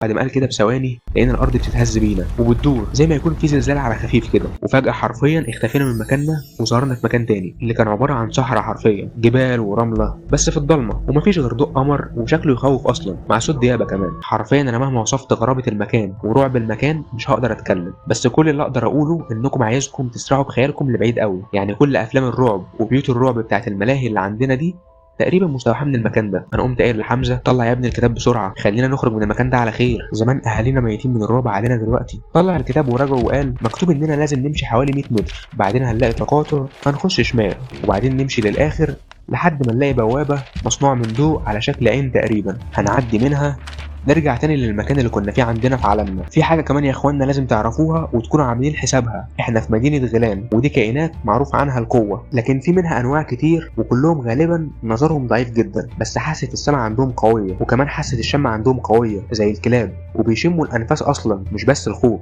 بعد ما قال كده بثواني لقينا الارض بتتهز بينا وبتدور زي ما يكون في زلزال على خفيف كده، وفجاه حرفيا اختفينا من مكاننا وظهرنا في مكان تاني اللي كان عباره عن صحراء حرفيا، جبال ورمله بس في الضلمه، ومفيش غير ضوء قمر وشكله يخوف اصلا مع صوت ديابه كمان. حرفيا انا مهما وصفت غرابه المكان ورعب المكان مش هقدر اتكلم، بس كل اللي اقدر اقوله انكم عايزكم تسرعوا بخيالكم لبعيد قوي. يعني كل افلام الرعب وبيوت الرعب بتاعت الملاهي اللي عندنا دي تقريبا مستوحاه من المكان ده. انا قمت قايل لحمزه طلع يا ابني الكتاب بسرعه، خلينا نخرج من المكان ده على خير، زمان اهالينا ميتين من الرعب علينا دلوقتي. طلع الكتاب وراجع وقال مكتوب اننا لازم نمشي حوالي 100 متر، بعدين هنلاقي تقاطع هنخش شمال، وبعدين نمشي للاخر لحد ما نلاقي بوابه مصنوعه من ضوء على شكل عين تقريبا، هنعدي منها نرجع تاني للمكان اللي كنا فيه عندنا في عالمنا. في حاجه كمان يا اخوانا لازم تعرفوها وتكونوا عاملين حسابها، احنا في مدينه غيلان ودي كائنات معروف عنها القوه، لكن في منها انواع كتير وكلهم غالبا نظرهم ضعيف جدا، بس حاسه السمع عندهم قويه، وكمان حاسه الشم عندهم قويه زي الكلاب، وبيشموا الانفاس اصلا مش بس الخوف.